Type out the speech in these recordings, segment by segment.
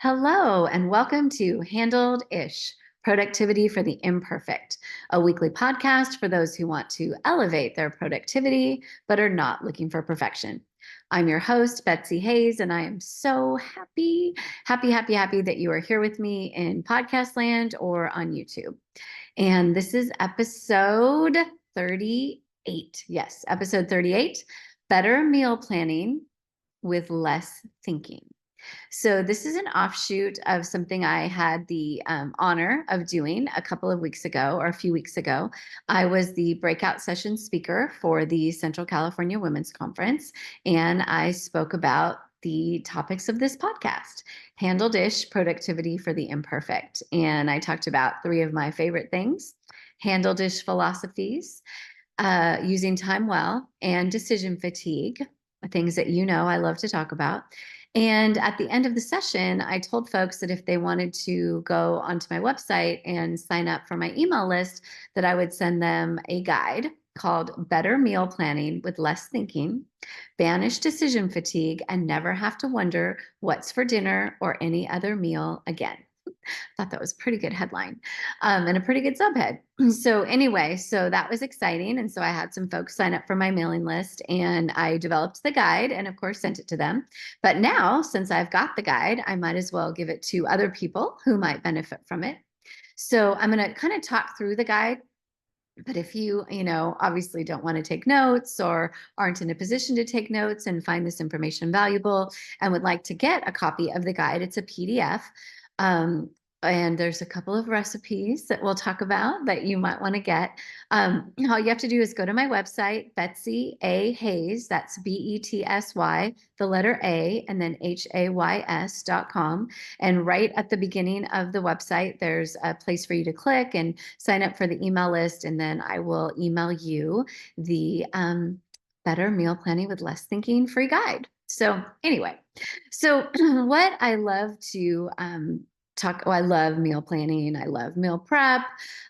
Hello, and welcome to Handled Ish Productivity for the Imperfect, a weekly podcast for those who want to elevate their productivity but are not looking for perfection. I'm your host, Betsy Hayes, and I am so happy that you are here with me in podcast land or on YouTube. And this is episode 38. Yes, episode 38, Better Meal Planning with Less Thinking. So this is an offshoot of something I had the honor of doing a couple of weeks ago or a few weeks ago. I was the breakout session speaker for the Central California Women's Conference, and I spoke about the topics of this podcast, Handled Ish Productivity for the Imperfect. And I talked about three of my favorite things, Handled Ish philosophies, using time well, and decision fatigue, things that you know I love to talk about. And at the end of the session, I told folks that if they wanted to go onto my website and sign up for my email list, that I would send them a guide called Better Meal Planning with Less Thinking, Banish Decision Fatigue, and Never Have to Wonder What's for Dinner or Any Other Meal Again. Thought that was a pretty good headline and a pretty good subhead. So anyway, so that was exciting. And so I had some folks sign up for my mailing list and I developed the guide and of course sent it to them. But now, since I've got the guide, I might as well give it to other people who might benefit from it. So I'm going to kind of talk through the guide. But if you obviously don't want to take notes or aren't in a position to take notes and find this information valuable and would like to get a copy of the guide, it's a PDF. Um, and there's a couple of recipes that we'll talk about that you might want to get. All you have to do is go to my website, Betsy A. Hayes, that's Betsy, the letter A, and then HAYS.com. And right at the beginning of the website, there's a place for you to click and sign up for the email list. And then I will email you the Better Meal Planning with Less Thinking free guide. So anyway, so what I love to I love meal planning. I love meal prep.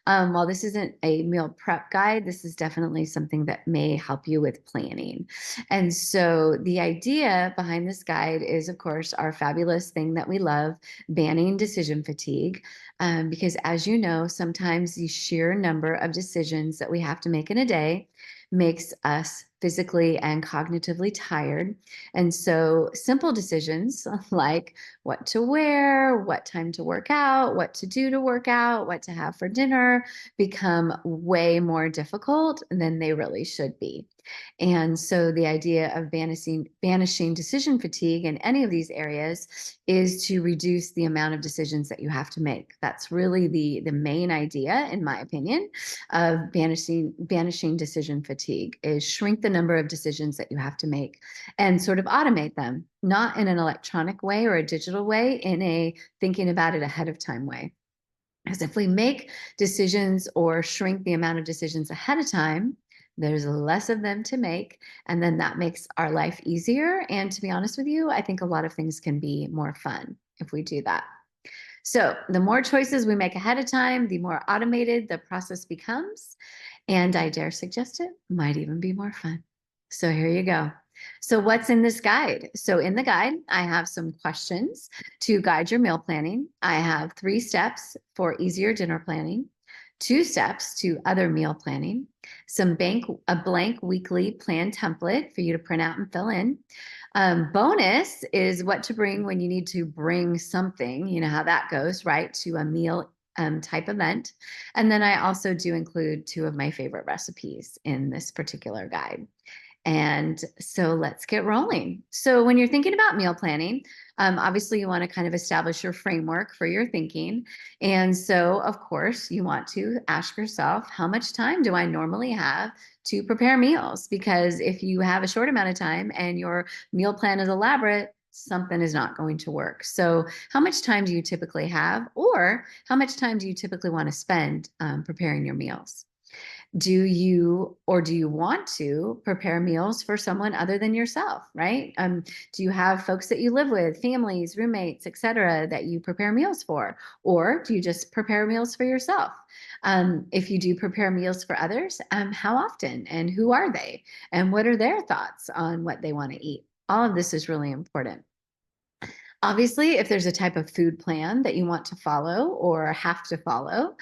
While this isn't a meal prep guide, this is definitely something that may help you with planning. And so the idea behind this guide is, of course, our fabulous thing that we love, banning decision fatigue. Because as you know, sometimes the sheer number of decisions that we have to make in a day makes us physically and cognitively tired. And so simple decisions like what to wear, what time to work out, what to do to work out, what to have for dinner become way more difficult than they really should be. And so the idea of banishing decision fatigue in any of these areas is to reduce the amount of decisions that you have to make. That's really the main idea, in my opinion, of banishing decision fatigue is shrink the number of decisions that you have to make and sort of automate them, not in an electronic way or a digital way, in a thinking about it ahead of time way. Because if we make decisions or shrink the amount of decisions ahead of time, there's less of them to make. And then that makes our life easier. And to be honest with you, I think a lot of things can be more fun if we do that. So the more choices we make ahead of time, the more automated the process becomes. And I dare suggest it might even be more fun. So here you go. So what's in this guide? So in the guide, I have some questions to guide your meal planning. I have 3 steps for easier dinner planning, 2 steps to other meal planning, a blank weekly plan template for you to print out and fill in. Bonus is what to bring when you need to bring something, you know how that goes, right? To a meal type event. And then I also do include 2 of my favorite recipes in this particular guide. And so let's get rolling. So when you're thinking about meal planning, obviously you want to kind of establish your framework for your thinking. And so, of course, you want to ask yourself, how much time do I normally have to prepare meals? Because if you have a short amount of time and your meal plan is elaborate, something is not going to work. So how much time do you typically have, or how much time do you typically want to spend preparing your meals? Do you want to prepare meals for someone other than yourself, right? Do you have folks that you live with, families, roommates, etc., that you prepare meals for? Or do you just prepare meals for yourself? If you do prepare meals for others, how often and who are they? And what are their thoughts on what they want to eat? All of this is really important. Obviously, if there's a type of food plan that you want to follow or have to follow,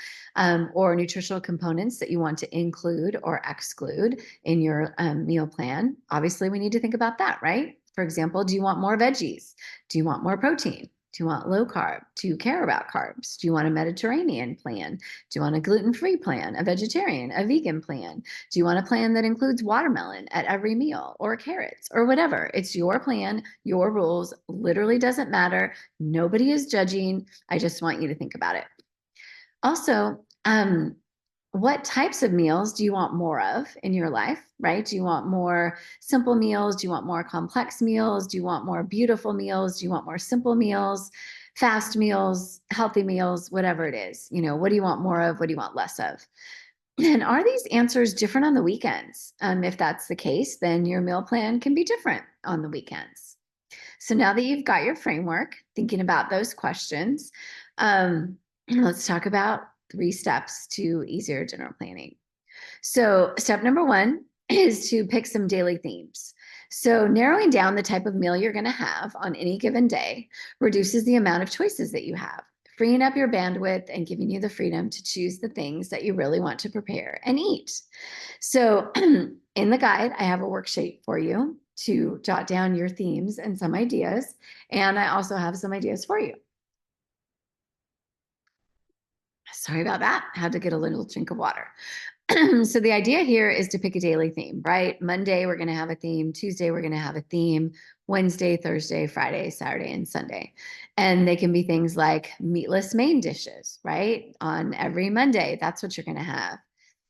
or nutritional components that you want to include or exclude in your meal plan, obviously we need to think about that, right? For example, do you want more veggies? Do you want more protein? Do you want low carb? Do you care about carbs? Do you want a Mediterranean plan? Do you want a gluten-free plan, a vegetarian, a vegan plan? Do you want a plan that includes watermelon at every meal or carrots or whatever? It's your plan, your rules, literally doesn't matter. Nobody is judging. I just want you to think about it. Also, what types of meals do you want more of in your life, right? Do you want more simple meals? Do you want more complex meals? Do you want more beautiful meals? Do you want more simple meals, fast meals, healthy meals, whatever it is? What do you want more of? What do you want less of? And are these answers different on the weekends? If that's the case, then your meal plan can be different on the weekends. So now that you've got your framework, thinking about those questions, let's talk about 3 steps to easier dinner planning. So step number 1 is to pick some daily themes. So narrowing down the type of meal you're going to have on any given day reduces the amount of choices that you have, freeing up your bandwidth and giving you the freedom to choose the things that you really want to prepare and eat. So in the guide, I have a worksheet for you to jot down your themes and some ideas. And I also have some ideas for you. Sorry about that. I had to get a little drink of water. So the idea here is to pick a daily theme, right? Monday, we're going to have a theme. Tuesday, we're going to have a theme. Wednesday, Thursday, Friday, Saturday, and Sunday. And they can be things like meatless main dishes, right? On every Monday, that's what you're going to have.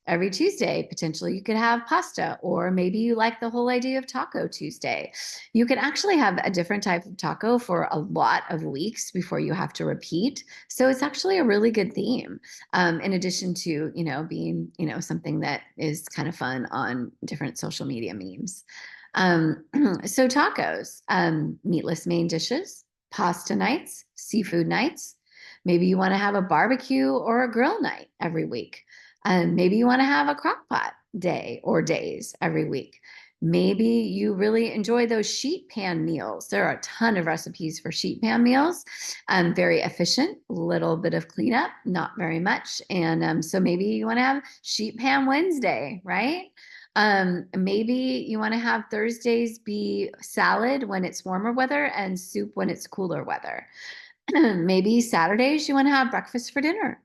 Every Tuesday, potentially you could have pasta, or maybe you like the whole idea of Taco Tuesday. You could actually have a different type of taco for a lot of weeks before you have to repeat. So it's actually a really good theme, in addition to, being, something that is kind of fun on different social media memes. So tacos, meatless main dishes, pasta nights, seafood nights. Maybe you want to have a barbecue or a grill night every week. Maybe you want to have a crock pot day or days every week. Maybe you really enjoy those sheet pan meals. There are a ton of recipes for sheet pan meals. Very efficient, little bit of cleanup, not very much. And so maybe you want to have sheet pan Wednesday, right? Maybe you want to have Thursdays be salad when it's warmer weather and soup when it's cooler weather. Maybe Saturdays you want to have breakfast for dinner.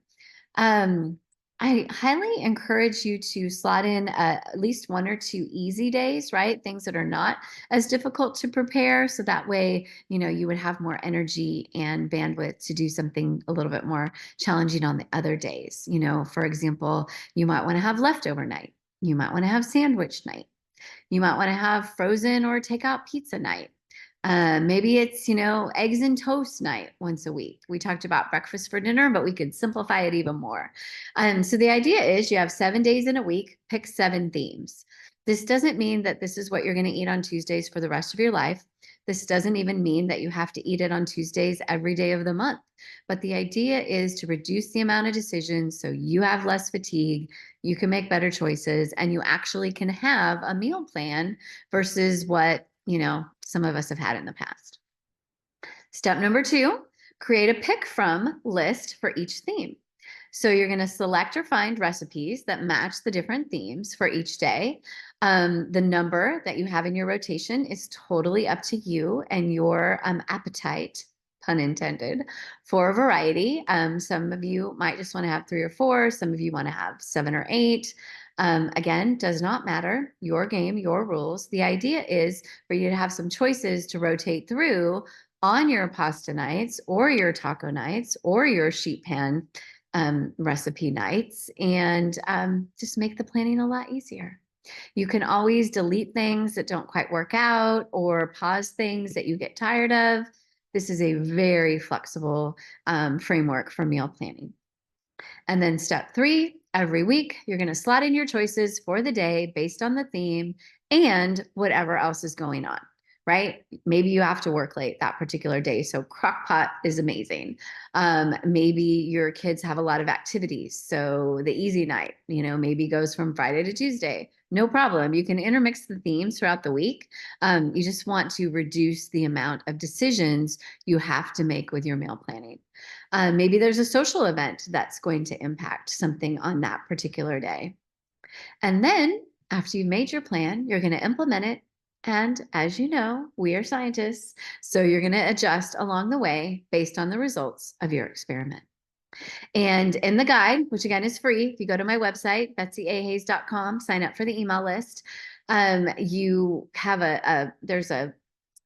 I highly encourage you to slot in at least 1 or 2 easy days, right? Things that are not as difficult to prepare. So that way, you would have more energy and bandwidth to do something a little bit more challenging on the other days. For example, you might want to have leftover night. You might want to have sandwich night. You might want to have frozen or takeout pizza night. Maybe it's, eggs and toast night once a week. We talked about breakfast for dinner, but we could simplify it even more. So the idea is you have 7 days in a week, pick 7 themes. This doesn't mean that this is what you're going to eat on Tuesdays for the rest of your life. This doesn't even mean that you have to eat it on Tuesdays every day of the month. But the idea is to reduce the amount of decisions so you have less fatigue, you can make better choices, and you actually can have a meal plan versus what some of us have had in the past. Step number 2, create a pick from list for each theme. So you're going to select or find recipes that match the different themes for each day. The number that you have in your rotation is totally up to you and your appetite, pun intended, for a variety. Some of you might just want to have 3 or 4. Some of you want to have 7 or 8. Again, does not matter. Your game, your rules. The idea is for you to have some choices to rotate through on your pasta nights or your taco nights or your sheet pan recipe nights, and just make the planning a lot easier. You can always delete things that don't quite work out or pause things that you get tired of. This is a very flexible framework for meal planning. And then step 3, every week, you're going to slot in your choices for the day based on the theme and whatever else is going on, right? Maybe you have to work late that particular day. So crock pot is amazing. Maybe your kids have a lot of activities. So the easy night, maybe goes from Friday to Tuesday, No problem. You can intermix the themes throughout the week. You just want to reduce the amount of decisions you have to make with your meal planning. Maybe there's a social event that's going to impact something on that particular day. And then after you've made your plan, you're going to implement it. And as you know, we are scientists, so you're going to adjust along the way based on the results of your experiment. And in the guide, which again is free, if you go to my website, betsyahayes.com, sign up for the email list, you have there's a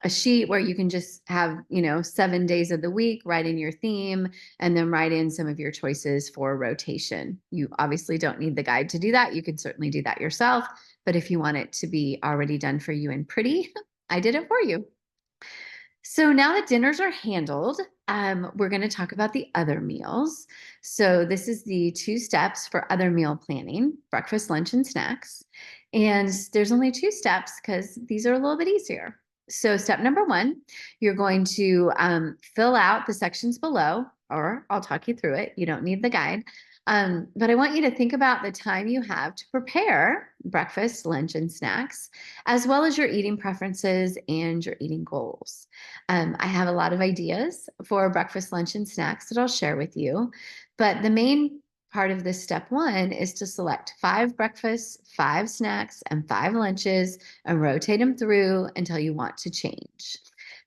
sheet where you can just have, 7 days of the week, write in your theme, and then write in some of your choices for rotation. You obviously don't need the guide to do that. You can certainly do that yourself. But if you want it to be already done for you and pretty, I did it for you. So now that dinners are handled, we're going to talk about the other meals. So this is the 2 steps for other meal planning: breakfast, lunch, and snacks. And there's only 2 steps because these are a little bit easier. So step number 1, you're going to fill out the sections below, or I'll talk you through it. You don't need the guide. But I want you to think about the time you have to prepare breakfast, lunch, and snacks, as well as your eating preferences and your eating goals. I have a lot of ideas for breakfast, lunch, and snacks that I'll share with you. But the main part of this step 1 is to select 5 breakfasts, 5 snacks, and 5 lunches and rotate them through until you want to change.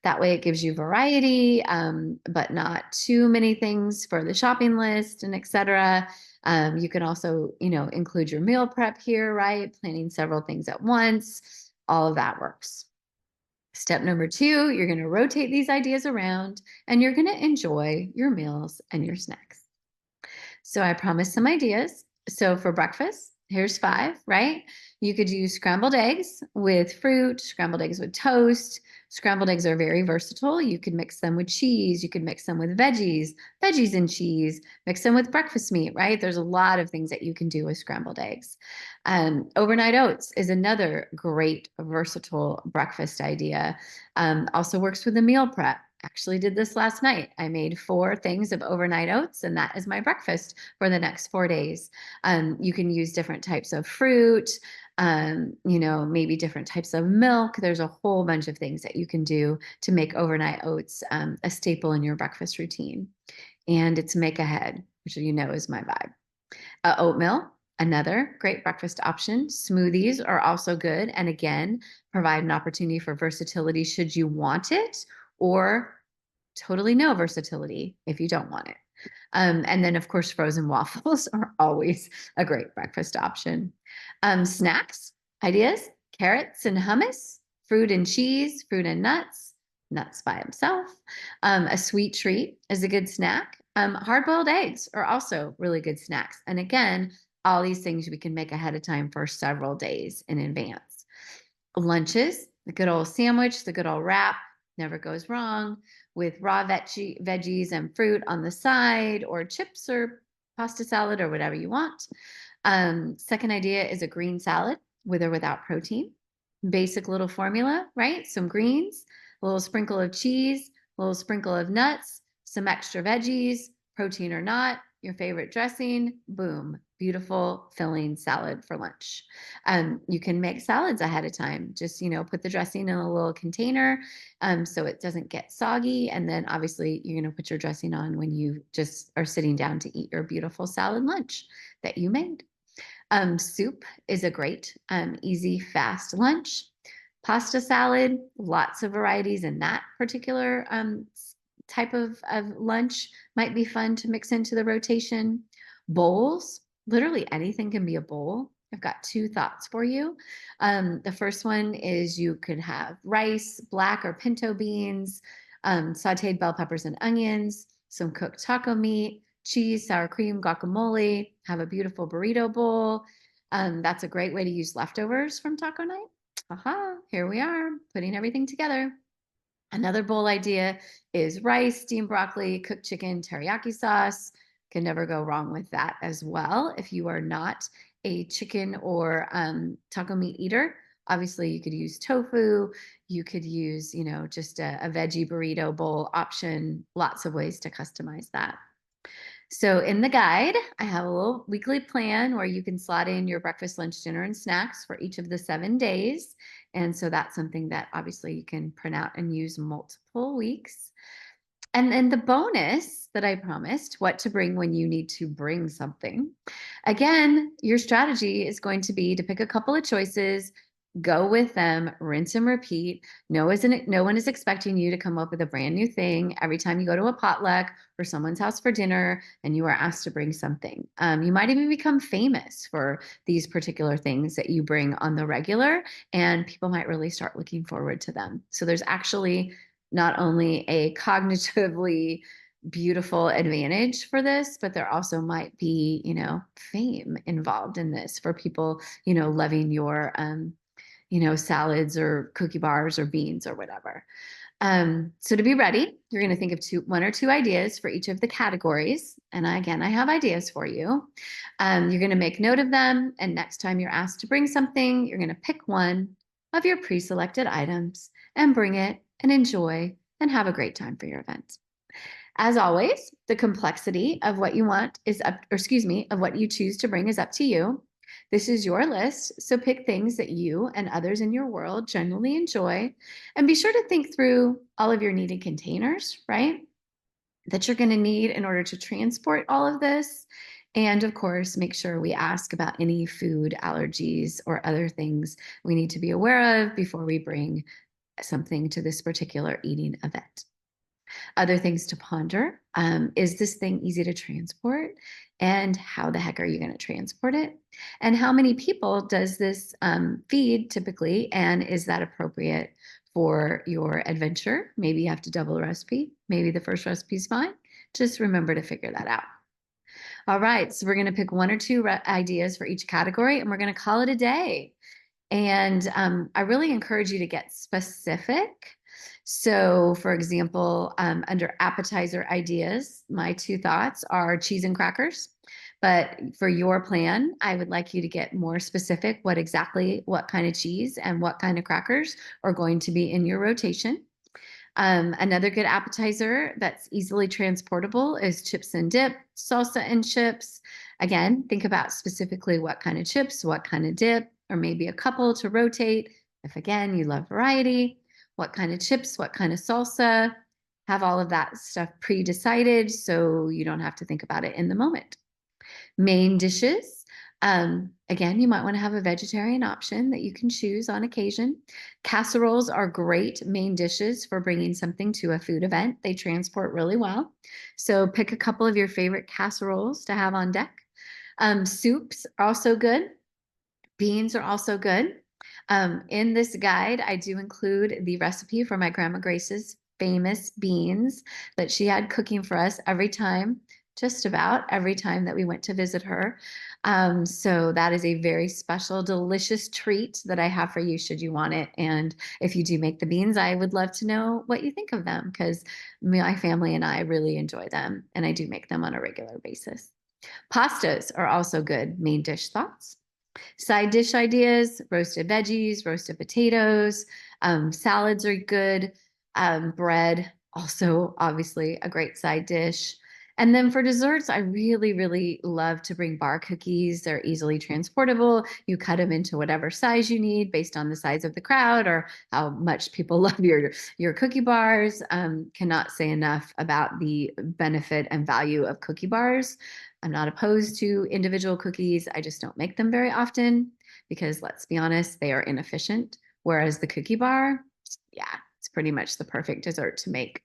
That way it gives you variety, but not too many things for the shopping list and etc. You can also, include your meal prep here, right? Planning several things at once. All of that works. Step number 2, you're going to rotate these ideas around and you're going to enjoy your meals and your snacks. So I promised some ideas. So for breakfast, here's 5, right? You could use scrambled eggs with fruit, scrambled eggs with toast. Scrambled eggs are very versatile. You could mix them with cheese. You could mix them with veggies and cheese, mix them with breakfast meat, right? There's a lot of things that you can do with scrambled eggs. Overnight oats is another great versatile breakfast idea. Also works with the meal prep. Actually did this last night. I made 4 things of overnight oats, and that is my breakfast for the next 4 days. You can use different types of fruit, maybe different types of milk. There's a whole bunch of things that you can do to make overnight oats a staple in your breakfast routine. And it's make ahead, which is my vibe. Oatmeal, another great breakfast option. Smoothies are also good, and again, provide an opportunity for versatility should you want it, or totally no versatility if you don't want it. And then, of course, frozen waffles are always a great breakfast option. Snacks, ideas: carrots and hummus, fruit and cheese, fruit and nuts by himself. A sweet treat is a good snack. Hard-boiled eggs are also really good snacks. And again, all these things we can make ahead of time for several days in advance. Lunches, the good old sandwich, the good old wrap, never goes wrong, with raw veggies and fruit on the side, or chips or pasta salad or whatever you want. Second idea is a green salad with or without protein. Basic little formula, right? Some greens, a little sprinkle of cheese, a little sprinkle of nuts, some extra veggies, protein or not, your favorite dressing, boom, beautiful filling salad for lunch. You can make salads ahead of time. Just, put the dressing in a little container so it doesn't get soggy. And then obviously you're going to put your dressing on when you just are sitting down to eat your beautiful salad lunch that you made. Soup is a great, easy, fast lunch. Pasta salad, lots of varieties in that particular type of lunch might be fun to mix into the rotation. Bowls, literally anything can be a bowl. I've got 2 thoughts for you. The first one is you could have rice, black or pinto beans, sauteed bell peppers and onions, some cooked taco meat, cheese, sour cream, guacamole, have a beautiful burrito bowl. That's a great way to use leftovers from taco night. Aha, here we are, putting everything together. Another bowl idea is rice, steamed broccoli, cooked chicken, teriyaki sauce. Can never go wrong with that as well. If you are not a chicken or taco meat eater, obviously you could use tofu. You could use, just a veggie burrito bowl option. Lots of ways to customize that. So in the guide, I have a little weekly plan where you can slot in your breakfast, lunch, dinner, and snacks for each of the 7 days. And so that's something that obviously you can print out and use multiple weeks. And then the bonus that I promised, what to bring when you need to bring something. Again, your strategy is going to be to pick a couple of choices, go with them, rinse and repeat. No one is expecting you to come up with a brand new thing every time you go to a potluck or someone's house for dinner and you are asked to bring something. You might even become famous for these particular things that you bring on the regular, and people might really start looking forward to them. So there's actually not only a cognitively beautiful advantage for this, but there also might be, fame involved in this for people, loving your, salads or cookie bars or beans or whatever. So to be ready, you're going to think of one or two ideas for each of the categories. And again, I have ideas for you. You're going to make note of them. And next time you're asked to bring something, you're going to pick one of your pre-selected items and bring it and enjoy and have a great time for your event. As always, the complexity of what you want is up, or excuse me, of what you choose to bring is up to you. This is your list, so pick things that you and others in your world generally enjoy, and be sure to think through all of your needed containers, right? That you're going to need in order to transport all of this. And of course, make sure we ask about any food allergies or other things we need to be aware of before we bring something to this particular eating event. Other things to ponder. Is this thing easy to transport? And how the heck are you going to transport it? And how many people does this feed typically? And is that appropriate for your adventure? Maybe you have to double a recipe. Maybe the first recipe is fine. Just remember to figure that out. All right, so we're going to pick one or two ideas for each category, and we're going to call it a day. And I really encourage you to get specific. So, for example, under appetizer ideas, my two thoughts are cheese and crackers. But for your plan, I would like you to get more specific what kind of cheese and what kind of crackers are going to be in your rotation. Another good appetizer that's easily transportable is chips and dip, salsa and chips. Again, think about specifically what kind of chips, what kind of dip, or maybe a couple to rotate. If again, you love variety, what kind of chips, what kind of salsa, have all of that stuff pre-decided so you don't have to think about it in the moment. Main dishes. Again, you might want to have a vegetarian option that you can choose on occasion. Casseroles are great main dishes for bringing something to a food event. They transport really well. So pick a couple of your favorite casseroles to have on deck. Soups are also good. Beans are also good. In this guide, I do include the recipe for my Grandma Grace's famous beans that she had cooking for us every time, just about every time that we went to visit her. So that is a very special, delicious treat that I have for you should you want it. And if you do make the beans, I would love to know what you think of them because my family and I really enjoy them, and I do make them on a regular basis. Pastas are also good main dish thoughts. Side dish ideas, roasted veggies, roasted potatoes, salads are good. Bread, also obviously a great side dish. And then for desserts, I really, really love to bring bar cookies. They're easily transportable. You cut them into whatever size you need based on the size of the crowd or how much people love your cookie bars. Cannot say enough about the benefit and value of cookie bars. I'm not opposed to individual cookies. I just don't make them very often because let's be honest, they are inefficient. Whereas the cookie bar, yeah, it's pretty much the perfect dessert to make.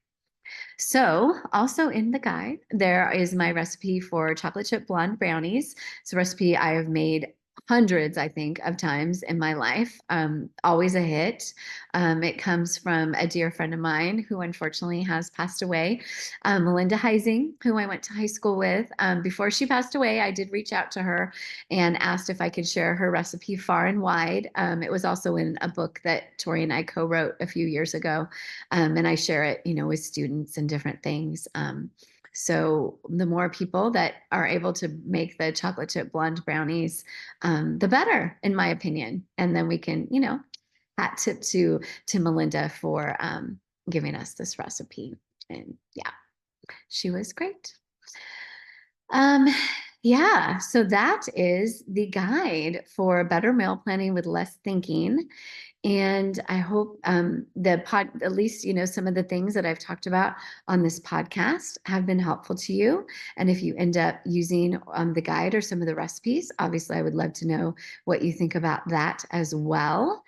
So also in the guide, there is my recipe for chocolate chip blonde brownies. It's a recipe I have made hundreds, I think, of times in my life. Always a hit. It comes from a dear friend of mine who unfortunately has passed away, Melinda Heising, who I went to high school with. Before she passed away, I did reach out to her and asked if I could share her recipe far and wide. It was also in a book that Tori and I co-wrote a few years ago, and I share it, with students and different things. So the more people that are able to make the chocolate chip blonde brownies, the better, in my opinion. And then we can, hat tip to Melinda for giving us this recipe. And yeah, she was great. Um, yeah, so that is the guide for better meal planning with less thinking. And I hope at least, some of the things that I've talked about on this podcast have been helpful to you. And if you end up using the guide or some of the recipes, obviously, I would love to know what you think about that as well.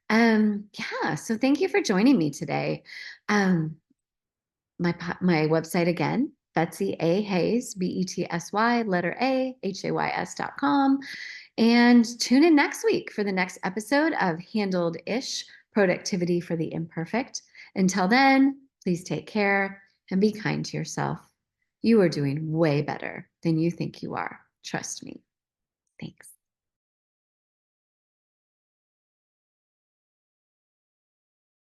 Yeah, so thank you for joining me today. Um, my website again, Betsy A. Hayes, Betsy, letter A, Hays.com. And tune in next week for the next episode of Handled Ish Productivity for the Imperfect. Until then, please take care and be kind to yourself. You are doing way better than you think you are. Trust me. Thanks.